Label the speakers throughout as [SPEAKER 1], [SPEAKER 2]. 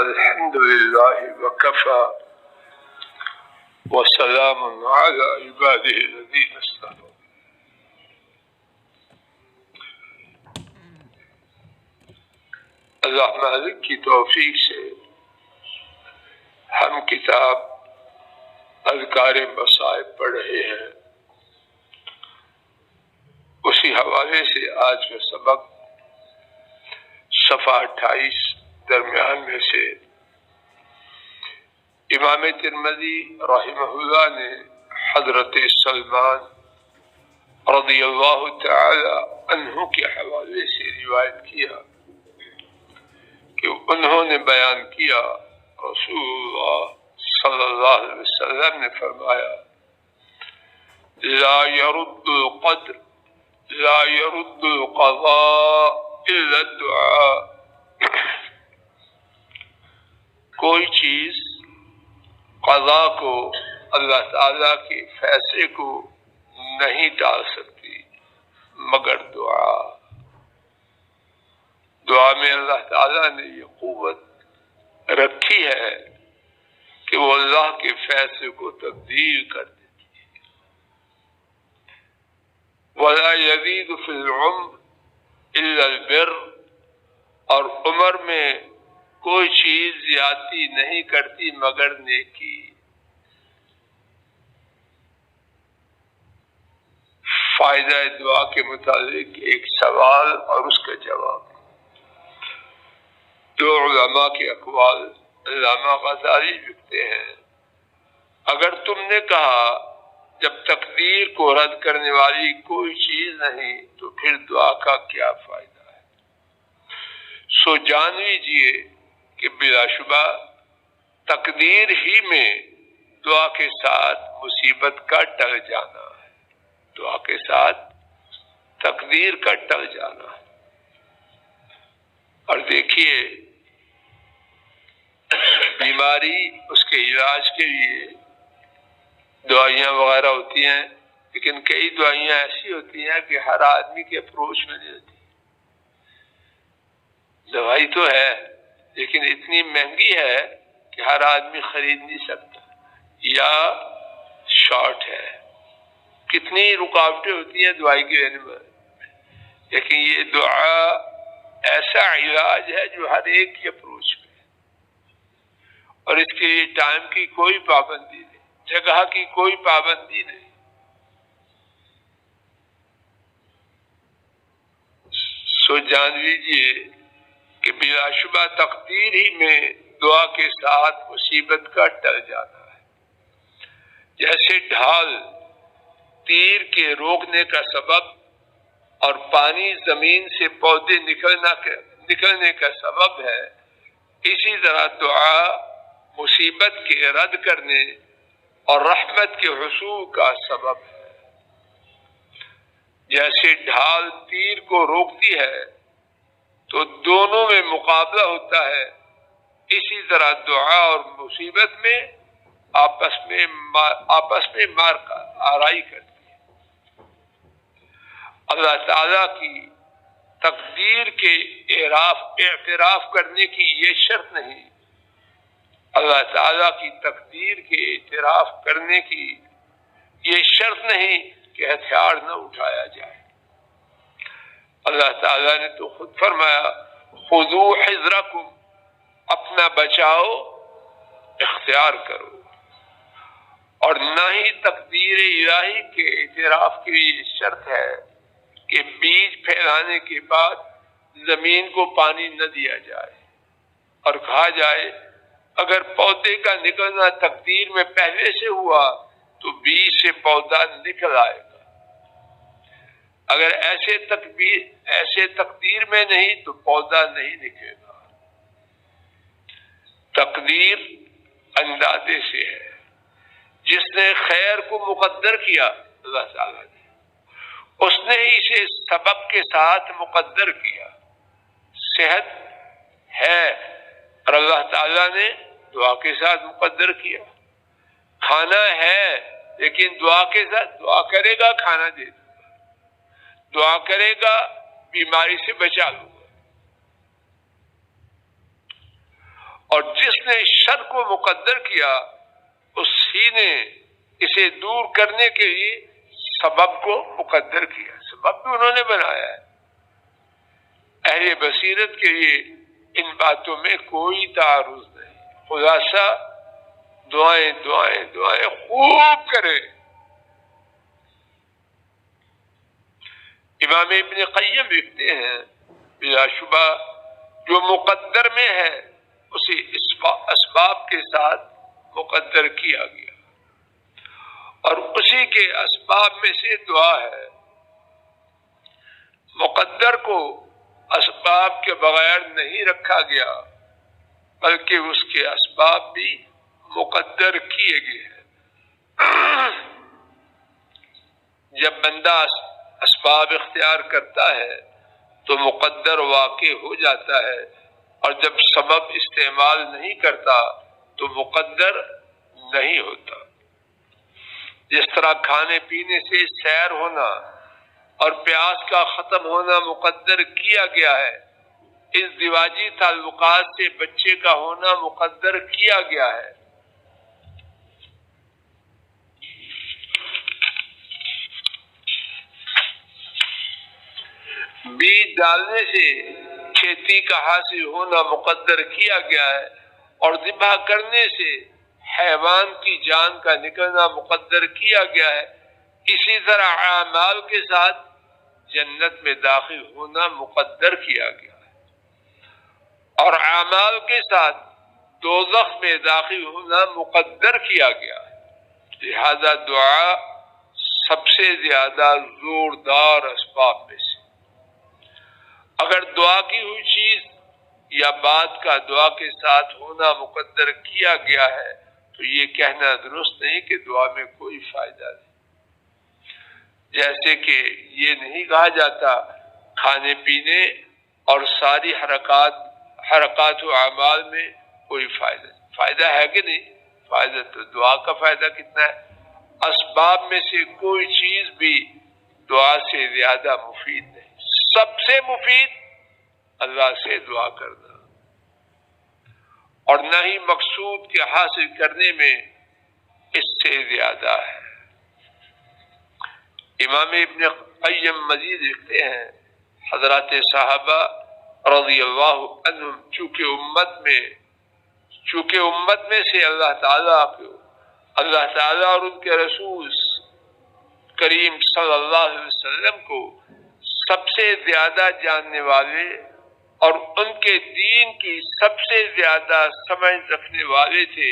[SPEAKER 1] الحمد لله وكفى وسلام على عباده الذين اصطفى. اللہ مالک کی توفیق سے ہم کتاب اذکار مصائب پڑھ رہے ہیں. اسی حوالے سے آج کا سبق صفحہ 28 درمیان میں سے امام ترمذی رحمہ اللہ نے حضرت سلمان رضی اللہ تعالی عنہ کے حوالے سے روایت کیا کہ انہوں نے بیان کیا رسول اللہ صلی اللہ علیہ وسلم نے فرمایا لا يرد القدر لا يرد القضاء الا الدعاء. کوئی چیز قضا کو اللہ تعالیٰ کے فیصلے کو نہیں ٹال سکتی مگر دعا. دعا میں اللہ تعالیٰ نے یہ قوت رکھی ہے کہ وہ اللہ کے فیصلے کو تبدیل کر دیتی ہے. وَلَا يَزِيدُ فِي الْعُمْرِ إِلَّا الْبِرُّ. اور عمر میں کوئی چیز زیادتی نہیں کرتی مگر نیکی. فائدہ دعا کے متعلق ایک سوال اور اس کا جواب. دو علماء کے اقوال علامہ غزالی لکھتے ہیں اگر تم نے کہا جب تقدیر کو رد کرنے والی کوئی چیز نہیں تو پھر دعا کا کیا فائدہ ہے. سو جان لیجیے کہ بلا شبہ تقدیر ہی میں دعا کے ساتھ مصیبت کا ٹل جانا ہے. دعا کے ساتھ تقدیر کا ٹل جانا ہے. اور دیکھیے بیماری اس کے علاج کے لیے دعائیاں وغیرہ ہوتی ہیں لیکن کئی دعائیاں ایسی ہوتی ہیں کہ ہر آدمی کے اپروچ میں نہیں ہوتی. دوائی تو ہے لیکن اتنی مہنگی ہے کہ ہر آدمی خرید نہیں سکتا یا شارٹ ہے. کتنی رکاوٹیں ہوتی ہیں دوائی کے لینے میں لیکن یہ دعا ایسا علاج ہے جو ہر ایک کی اپروچ میں ہے. اور اس کے لیے ٹائم کی کوئی پابندی نہیں, جگہ کی کوئی پابندی نہیں. سو جان لیجیے کہ بلا شبہ تقدیر ہی میں دعا کے ساتھ مصیبت کا ٹل جانا ہے. جیسے ڈھال تیر کے روکنے کا سبب اور پانی زمین سے پودے نکلنے کا سبب ہے, اسی طرح دعا مصیبت کے رد کرنے اور رحمت کے حصول کا سبب ہے. جیسے ڈھال تیر کو روکتی ہے تو دونوں میں مقابلہ ہوتا ہے, اسی طرح دعا اور مصیبت میں آپس میں مار کا آرائی کرتی ہے. اللہ تعالیٰ کی تقدیر کے اعتراف کرنے کی یہ شرط نہیں, اللہ تعالیٰ کی تقدیر کے اعتراف کرنے کی یہ شرط نہیں کہ ہتھیار نہ اٹھایا جائے. اللہ تعالیٰ نے تو خود فرمایا خذوا حذرکم, اپنا بچاؤ اختیار کرو. اور نہ ہی تقدیر الہی کے اعتراف کی یہ شرط ہے کہ بیج پھیلانے کے بعد زمین کو پانی نہ دیا جائے اور کہا جائے اگر پودے کا نکلنا تقدیر میں پہلے سے ہوا تو بیج سے پودا نکل آئے گا. اگر ایسے تقدیر میں نہیں تو پودا نہیں نکلے گا. تقدیر اندازے سے ہے. جس نے خیر کو مقدر کیا اللہ تعالیٰ نے, اس نے اسے سبب کے ساتھ مقدر کیا. صحت ہے اور اللہ تعالیٰ نے دعا کے ساتھ مقدر کیا. کھانا ہے لیکن دعا کے ساتھ دعا کرے گا کھانا دے دوں گا, دعا کرے گا بیماری سے بچا لوں گا. اور جس نے شر کو مقدر کیا اسی نے اسے دور کرنے کے لیے سبب کو مقدر کیا، سبب بھی انہوں نے بنایا ہے۔ اہل بصیرت کے لیے ان باتوں میں کوئی تعارض نہیں۔ خلاصہ دعائیں دعائیں دعائیں خوب کریں۔ امام ابن قیم لکھتے ہیں بلا شبہ جو مقدر میں ہے اسے اسباب کے ساتھ مقدر کیا گیا، اور اسی کے اسباب میں سے دعا ہے۔ مقدر کو اسباب کے بغیر نہیں رکھا گیا بلکہ اس کے اسباب بھی مقدر کیے گئے ہیں۔ جب بندہ اسباب اختیار کرتا ہے تو مقدر واقع ہو جاتا ہے، اور جب سبب استعمال نہیں کرتا تو مقدر نہیں ہوتا۔ جس طرح کھانے پینے سے سیر ہونا اور پیاس کا ختم ہونا مقدر کیا گیا ہے، ازدواجی تعلقات سے بچے کا ہونا مقدر کیا گیا ہے۔ بیج ڈالنے سے کھیتی کا حاصل ہونا مقدر کیا گیا ہے، اور ذبح کرنے سے حیوان کی جان کا نکلنا مقدر کیا گیا ہے۔ اسی طرح اعمال کے ساتھ جنت میں داخل ہونا مقدر کیا گیا ہے، اور اعمال کے ساتھ دوزخ میں داخل ہونا مقدر کیا گیا ہے۔ لہذا دعا سب سے زیادہ زوردار اسباب میں سے۔ اگر دعا کی ہوئی چیز یا بات کا دعا کے ساتھ ہونا مقدر کیا گیا ہے تو یہ کہنا درست نہیں کہ دعا میں کوئی فائدہ نہیں۔ جیسے کہ یہ نہیں کہا جاتا کھانے پینے اور ساری حرکات و اعمال میں کوئی فائدہ نہیں۔ فائدہ ہے کہ نہیں؟ فائدہ تو دعا کا فائدہ کتنا ہے۔ اسباب میں سے کوئی چیز بھی دعا سے زیادہ مفید نہیں۔ سب سے مفید اللہ سے دعا کرنا، اور نہ ہی مقصود کے حاصل کرنے میں اس سے زیادہ ہے۔ امام ابن قیم مزید لکھتے ہیں حضرات صحابہ رضی اللہ عنہم چونکہ امت میں سے اللہ تعالیٰ اور ان کے رسول کریم صلی اللہ علیہ وسلم کو سب سے زیادہ جاننے والے اور ان کے دین کی سب سے زیادہ سمجھ رکھنے والے تھے،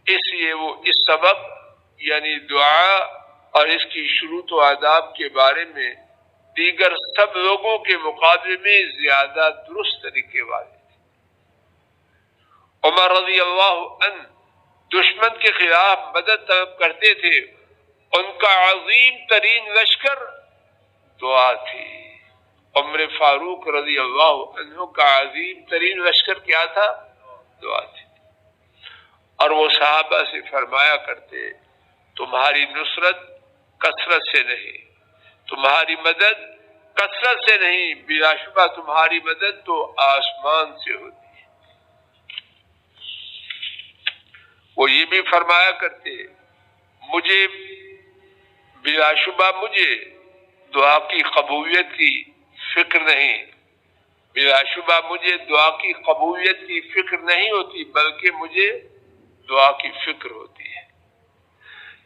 [SPEAKER 1] اس لیے وہ اس سبب یعنی دعا اور اس کی شروط و آداب کے بارے میں دیگر سب لوگوں کے مقابلے میں زیادہ درست طریقے والے تھے۔ عمر رضی اللہ عنہ دشمن کے خلاف مدد طلب کرتے تھے، ان کا عظیم ترین لشکر دعا تھی۔ عمر فاروق رضی اللہ عنہ کا عظیم ترین لشکر کیا تھا؟ دعا تھی۔ اور وہ صحابہ سے فرمایا کرتے تمہاری نصرت کثرت سے نہیں، تمہاری مدد کثرت سے نہیں، بلا شبہ تمہاری مدد تو آسمان سے ہوتی ہے۔ وہ یہ بھی فرمایا کرتے بلا شبہ مجھے دعا کی قبولیت کی فکر نہیں، بلا شبہ مجھے دعا کی قبولیت کی فکر نہیں ہوتی بلکہ مجھے دعا کی فکر ہوتی ہے۔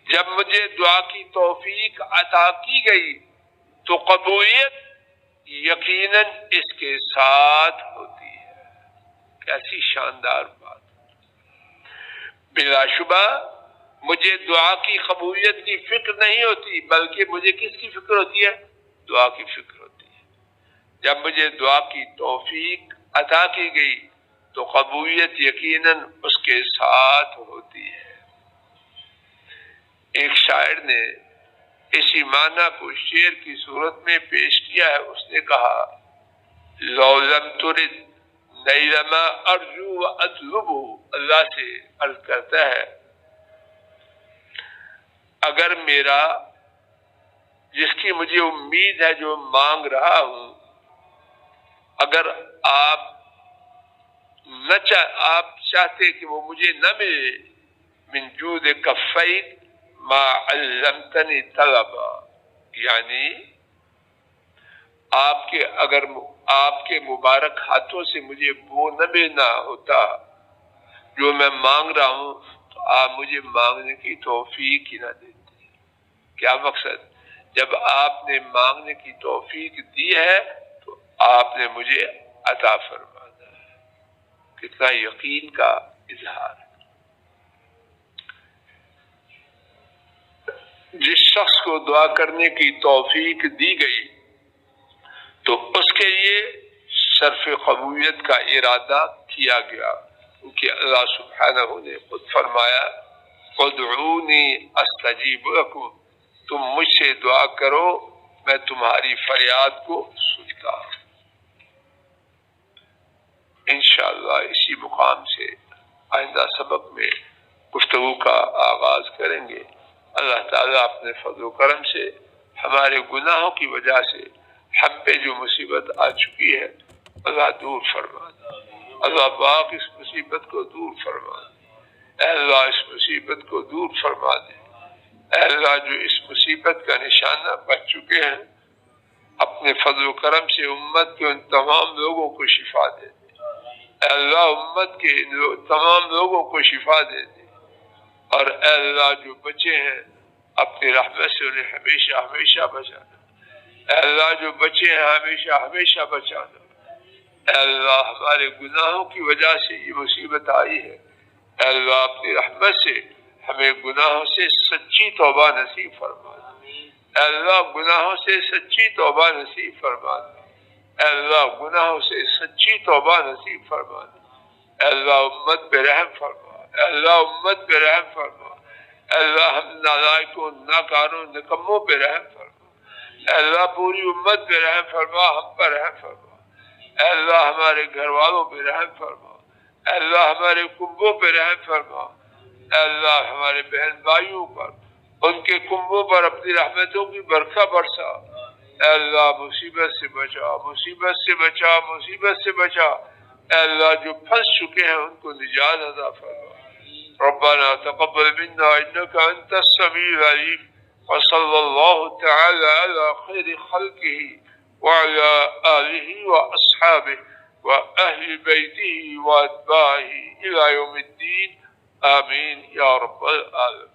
[SPEAKER 1] جب مجھے دعا کی توفیق عطا کی گئی تو قبولیت یقیناً اس کے ساتھ ہوتی ہے۔ کیسی شاندار بات! بلا شبہ مجھے دعا کی قبولیت کی فکر نہیں ہوتی بلکہ مجھے کس کی فکر ہوتی ہے؟ دعا کی فکر ہوتی ہے۔ جب مجھے دعا کی توفیق عطا کی گئی تو قبولیت یقیناً اس کے ساتھ ہوتی ہے۔ ایک شاعر نے اسی معنی کو شعر کی صورت میں پیش کیا ہے۔ اس نے کہا لو لم ترد نیل ما ارجو واطلبہ، اللہ سے عرض کرتا ہے اگر میرا جس کی مجھے امید ہے جو مانگ رہا ہوں، اگر آپ آپ چاہتے کہ وہ مجھے نہ ملے من جود کفیک ما علمتنی طلبا، یعنی اگر آپ کے مبارک ہاتھوں سے مجھے وہ نہ ملنا ہوتا جو میں مانگ رہا ہوں تو آپ مجھے مانگنے کی توفیق ہی نہ دیتے۔ کیا مقصد؟ جب آپ نے مانگنے کی توفیق دی ہے تو آپ نے مجھے عطا فرمانا ہے۔ کتنا یقین کا اظہار ہے۔ جس شخص کو دعا کرنے کی توفیق دی گئی تو اس کے لیے شرف قبولیت کا ارادہ کیا گیا، کیونکہ اللہ سبحانہ نے خود فرمایا ادعونی استجیب لکم، تم مجھ سے دعا کرو میں تمہاری فریاد کو سنتا ہوں۔ انشاءاللہ اسی مقام سے آئندہ سبق میں گفتگو کا آغاز کریں گے۔ اللہ تعالیٰ اپنے فضل و کرم سے ہمارے گناہوں کی وجہ سے ہم پہ جو مصیبت آ چکی ہے اللہ دور فرما دے۔ اللہ پاک اس مصیبت کو دور فرما دے۔ اے اللہ اس مصیبت کو دور فرما دے۔ اے اللہ جو اس مصیبت کا نشانہ بچ چکے ہیں اپنے فضل و کرم سے امت کے ان تمام لوگوں کو شفا دے دے۔ اے اللہ امت کے تمام لوگوں کو شفا دے دے، اور اے اللہ جو بچے ہیں اپنی رحمت سے انہیں ہمیشہ ہمیشہ بچانا۔ اے اللہ جو بچے ہیں ہمیشہ ہمیشہ بچانا۔ اے اللہ ہمارے گناہوں کی وجہ سے یہ مصیبت آئی ہے، اے اللہ اپنی رحمت سے ہمیں گناہوں سے سچی توبہ نصیب فرما دے۔ اے اللہ گناہوں سے سچی توبہ نصیب فرما دے۔ اے اللہ گناہوں سے سچی توبہ نصیب فرما دے۔ اے اللہ امت پہ رحم فرما۔ اے اللہ امت پہ رحم فرما۔ اے اللہ ہم نالائقوں ناکاروں نکموں پہ رحم فرما۔ اے اللہ پوری امت پہ رحم فرما، ہم پر رحم فرما۔ اے اللہ ہمارے گھر والوں پہ رحم فرما۔ اے اللہ ہمارے کنبوں پہ رحم فرما۔ اے اللہ ہمارے بہن بھائیوں پر، ان کے کنبوں پر اپنی رحمتوں کی برکھا برسا۔ اے اللہ مصیبت سے بچا، مصیبت سے بچا، مصیبت سے بچا۔ اے اللہ جو پھنس چکے ہیں ان کو نجات عطا فرما۔ ربنا تقبل منا انك انت السميع العليم، وصلى الله تعالى على خير خلقه وعلى آله وأصحابه وأهل بيته وأتباعه إلى يوم الدين، آمين يا رب العالمين۔